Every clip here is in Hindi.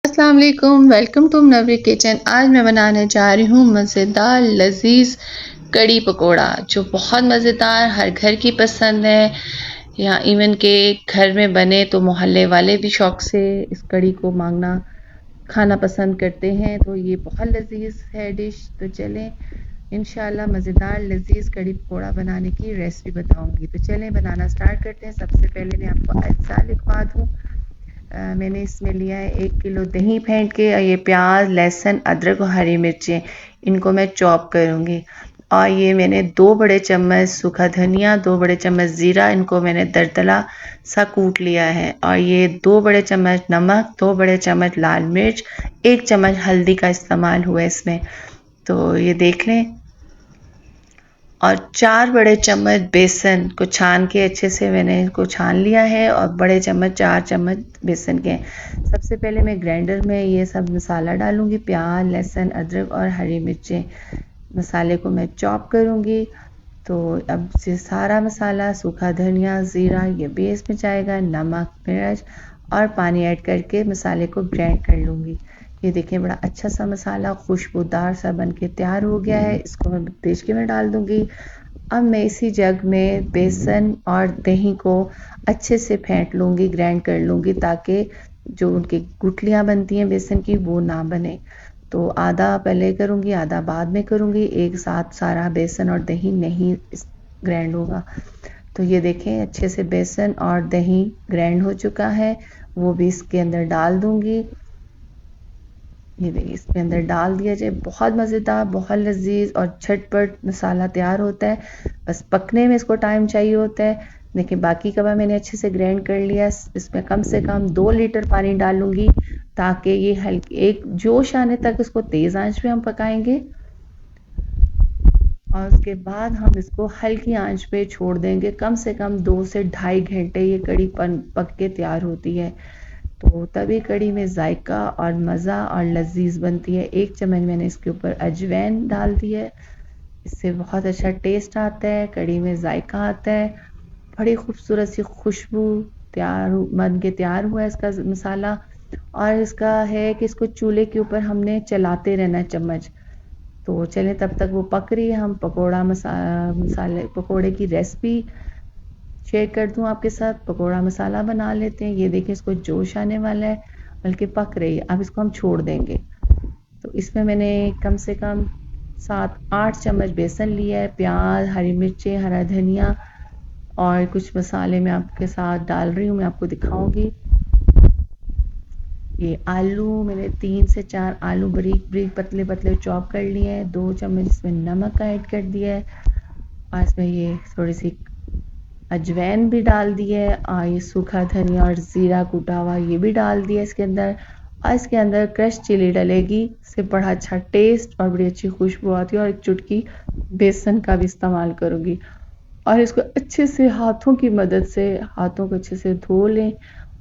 अस्सलाम वालेकुम, वेलकम टू नवरी किचन। आज मैं बनाने जा रही हूँ मज़ेदार लजीज कड़ी पकोड़ा, जो बहुत मज़ेदार, हर घर की पसंद है। या इवन के घर में बने तो मोहल्ले वाले भी शौक से इस कड़ी को मांगना खाना पसंद करते हैं। तो ये बहुत लजीज है डिश। तो चलें इंशाल्लाह मज़ेदार लजीज कड़ी पकोड़ा बनाने की रेसिपी बताऊंगी। तो चलें बनाना स्टार्ट करते हैं। सबसे पहले मैं आपको अज्जा लिखवा दूँ। मैंने इसमें लिया है 1 किलो दही फेंट के, और ये प्याज, लहसुन, अदरक और हरी मिर्चें, इनको मैं चॉप करूँगी। और ये मैंने 2 बड़े चम्मच सूखा धनिया, 2 बड़े चम्मच ज़ीरा, इनको मैंने दरदरा सा कूट लिया है। और ये 2 बड़े चम्मच नमक, 2 बड़े चम्मच लाल मिर्च, 1 चम्मच हल्दी का इस्तेमाल हुआ है इसमें। तो ये देख लें। और 4 बड़े चम्मच बेसन को छान के अच्छे से मैंने इसको छान लिया है, और बड़े चम्मच 4 चम्मच बेसन के। सबसे पहले मैं ग्राइंडर में ये सब मसाला डालूंगी, प्याज, लहसुन, अदरक और हरी मिर्चें। मसाले को मैं चॉप करूंगी। तो अब से सारा मसाला, सूखा धनिया, ज़ीरा, ये भी इसमें जाएगा, नमक, मिर्च और पानी ऐड करके मसाले को ग्राइंड कर लूँगी। ये देखिए बड़ा अच्छा सा मसाला खुशबूदार सा बन के तैयार हो गया है। इसको मैं देचके में डाल दूँगी। अब मैं इसी जग में बेसन और दही को अच्छे से फेंट लूँगी, ग्राइंड कर लूँगी, ताकि जो उनकी गुठलियाँ बनती हैं बेसन की वो ना बने। तो आधा पहले करूँगी, आधा बाद में करूँगी, एक साथ सारा बेसन और दही नहीं ग्राइंड होगा। तो ये देखें अच्छे से बेसन और दही ग्राइंड हो चुका है, वो भी इसके अंदर डाल दूँगी। ये देखिए इसके अंदर डाल दिया जाए। बहुत मज़ेदार, बहुत लजीज और झटपट मसाला तैयार होता है। बस पकने में इसको टाइम चाहिए होता है। देखिए बाकी का मैंने अच्छे से ग्राइंड कर लिया। इसमें कम से कम 2 लीटर पानी डालूंगी, ताकि ये हल्की एक जोश आने तक इसको तेज़ आंच पे हम पकाएंगे। और उसके बाद हम इसको हल्की आंच पे छोड़ देंगे। कम से कम 2 से ढाई घंटे ये कड़ी पक के तैयार होती है। तो तभी कड़ी में जायका और मज़ा और लजीज बनती है। 1 चम्मच मैंने इसके ऊपर अजवाइन डाल दी है, इससे बहुत अच्छा टेस्ट आता है, कड़ी में जायका आता है। बड़ी खूबसूरत सी खुशबू तैयार बन के तैयार हुआ है इसका मसाला। और इसका है कि इसको चूल्हे के ऊपर हमने चलाते रहना है चम्मच। तो चलें तब तक वो पक रही है, हम मसाले पकोड़े की रेसिपी शेयर कर दूं आपके साथ। पकोड़ा मसाला बना लेते हैं। ये देखिए इसको जोश आने वाला है, बल्कि पक रही है। अब इसको हम छोड़ देंगे। तो इसमें मैंने कम से कम 7-8 चम्मच बेसन लिया है, प्याज, हरी मिर्चें, हरा धनिया और कुछ मसाले मैं आपके साथ डाल रही हूँ, मैं आपको दिखाऊंगी। ये आलू मैंने 3 से 4 आलू बारीक बारीक पतले पतले चॉप कर लिए हैं। 2 चम्मच इसमें नमक का ऐड कर दिया है, और इसमें ये थोड़ी सी अजवाइन भी डाल दी है, और ये सूखा धनिया और ज़ीरा कूटा हुआ ये भी डाल दिया इसके अंदर। और इसके अंदर क्रश चिली डलेगी, इससे बड़ा अच्छा टेस्ट और बड़ी अच्छी खुशबू आती है। और एक चुटकी बेसन का भी इस्तेमाल करूँगी। और इसको अच्छे से हाथों की मदद से, हाथों को अच्छे से धो लें,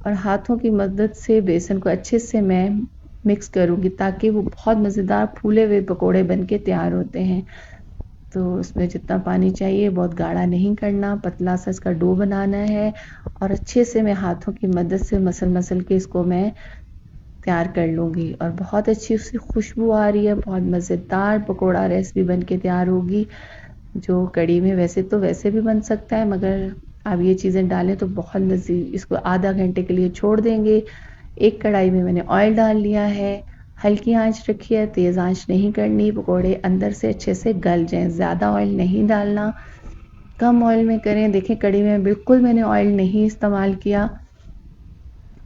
और हाथों की मदद से बेसन को अच्छे से मैं मिक्स करूँगी, ताकि वो बहुत मज़ेदार फूले हुए पकोड़े बन के तैयार होते हैं। तो उसमें जितना पानी चाहिए, बहुत गाढ़ा नहीं करना, पतला सा इसका डो बनाना है। और अच्छे से मैं हाथों की मदद से मसल मसल के इसको मैं तैयार कर लूँगी। और बहुत अच्छी उसकी खुशबू आ रही है, बहुत मज़ेदार पकोड़ा रेसिपी बन के तैयार होगी, जो कड़ी में वैसे भी बन सकता है, मगर आप ये चीज़ें डालें तो बहुत लजीज। इसको आधा घंटे के लिए छोड़ देंगे। एक कढ़ाई में मैंने ऑयल डाल लिया है, हल्की आंच रखी है, तेज़ आंच नहीं करनी, पकोड़े अंदर से अच्छे से गल जाएं। ज़्यादा ऑयल नहीं डालना, कम ऑयल में करें। देखें कड़ी में बिल्कुल मैंने ऑयल नहीं इस्तेमाल किया।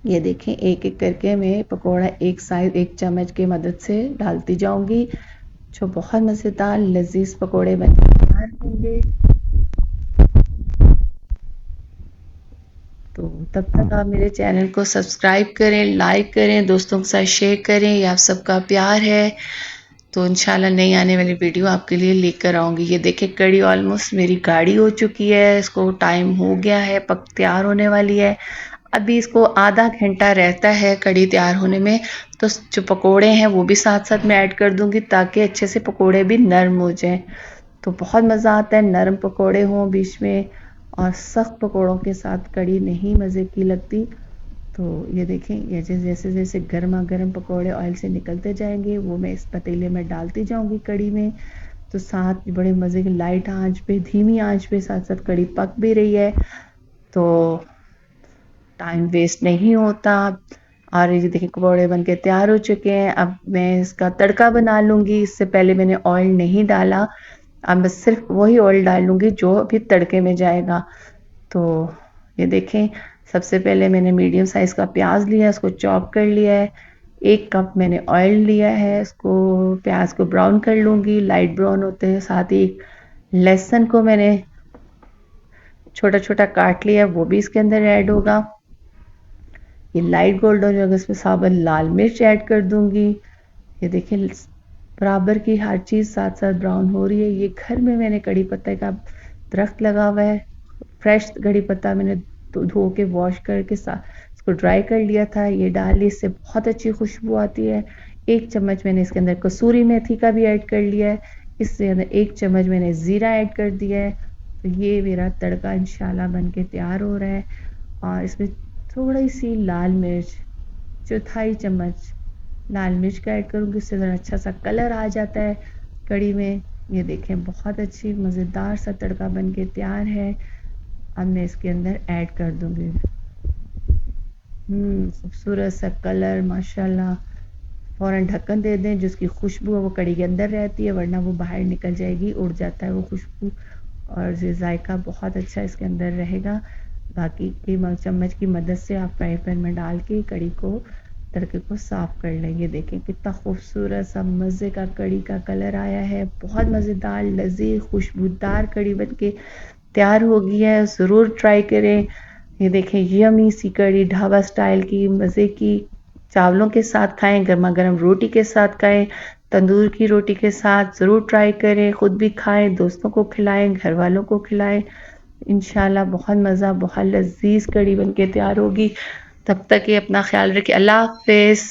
ये देखें एक एक करके मैं पकोड़ा एक साइड 1 चम्मच की मदद से डालती जाऊंगी, जो बहुत मज़ेदार लजीज पकोड़े बन के तैयार होंगे। तो तब तक आप मेरे चैनल को सब्सक्राइब करें, लाइक करें, दोस्तों के साथ शेयर करें। ये आप सबका प्यार है। तो इंशाल्लाह नई आने वाली वीडियो आपके लिए लेकर आऊँगी। ये देखिए कड़ी ऑलमोस्ट मेरी गाढ़ी हो चुकी है, इसको टाइम हो गया है, पक तैयार होने वाली है। अभी इसको आधा घंटा रहता है कड़ी तैयार होने में। तो जो पकोड़े हैं वो भी साथ साथ मैं ऐड कर दूँगी, ताकि अच्छे से पकोड़े भी नरम हो जाएं। तो बहुत मज़ा आता है, नरम पकोड़े हों बीच में, और सख्त पकोड़ों के साथ कड़ी नहीं मज़े की लगती। तो ये देखें, ये जैसे जैसे गर्मा गर्म पकौड़े ऑयल से निकलते जाएंगे वो मैं इस पतीले में डालती जाऊंगी कड़ी में। तो साथ बड़े मज़े की लाइट आंच पे, धीमी आंच पे साथ साथ कड़ी पक भी रही है, तो टाइम वेस्ट नहीं होता। और ये देखिए पकौड़े बन के तैयार हो चुके हैं। अब मैं इसका तड़का बना लूँगी। इससे पहले मैंने ऑयल नहीं डाला, अब मैं सिर्फ वही ऑयल डाल लूँगी जो अभी तड़के में जाएगा। तो ये देखें, सबसे पहले मैंने मीडियम साइज़ का प्याज लिया, इसको चॉप कर लिया है। 1 कप मैंने ऑयल लिया है, इसको प्याज को ब्राउन कर लूँगी, लाइट ब्राउन होते हैं। साथ ही लहसुन को मैंने छोटा छोटा काट लिया, वो भी इसके अंदर ऐड होगा। ये लाइट गोल्डन हो जाएगा, इसमें साबुत लाल मिर्च ऐड कर दूंगी। ये देखिए बराबर की हर चीज़ साथ साथ ब्राउन हो रही है। ये घर में मैंने कड़ी पत्ते का दरख्त लगा हुआ है, फ्रेश कड़ी पत्ता मैंने धो के वॉश करके इसको ड्राई कर लिया था। ये डाली, इससे बहुत अच्छी खुशबू आती है। 1 चम्मच मैंने इसके अंदर कसूरी मेथी का भी ऐड कर लिया है। इसके अंदर 1 चम्मच मैंने ज़ीरा ऐड कर दिया है। तो ये मेरा तड़का इंशाल्लाह बन के तैयार हो रहा है। और इसमें थोड़ी सी लाल मिर्च, 1/4 चम्मच लाल मिर्च का ऐड करूँगी, इससे ज़रा अच्छा सा कलर आ जाता है कड़ी में। ये देखें बहुत अच्छी मज़ेदार सा तड़का बन के तैयार है। अब मैं इसके अंदर ऐड कर दूँगी। खूबसूरत सा कलर माशाल्लाह। फ़ौरन ढक्कन दे दें, जिसकी खुशबू है वो कड़ी के अंदर रहती है, वरना वो बाहर निकल जाएगी, उड़ जाता है वो खुशबू। और ये जायका बहुत अच्छा इसके अंदर रहेगा। बाकी की चम्मच की मदद से आप फ्राई पैन में डाल के कड़ी को, तड़के को साफ़ कर लेंगे। देखें कितना खूबसूरत सा मज़े का कड़ी का कलर आया है। बहुत मज़ेदार, लजीज, खुशबूदार कड़ी बन के तैयार हो गई है। ज़रूर ट्राई करें। ये देखें यमी सी कड़ी, ढाबा स्टाइल की, मज़े की। चावलों के साथ खाएं, गर्मा गर्म रोटी के साथ खाएं, तंदूर की रोटी के साथ ज़रूर ट्राई करें। ख़ुद भी खाएं, दोस्तों को खिलाएं, घर वालों को खिलाएं। इंशाल्लाह बहुत मज़ा, बहुत लजीज कड़ी बन के तैयार होगी। तब तक ये अपना ख्याल रखिए। अल्लाह हाफ़िज़।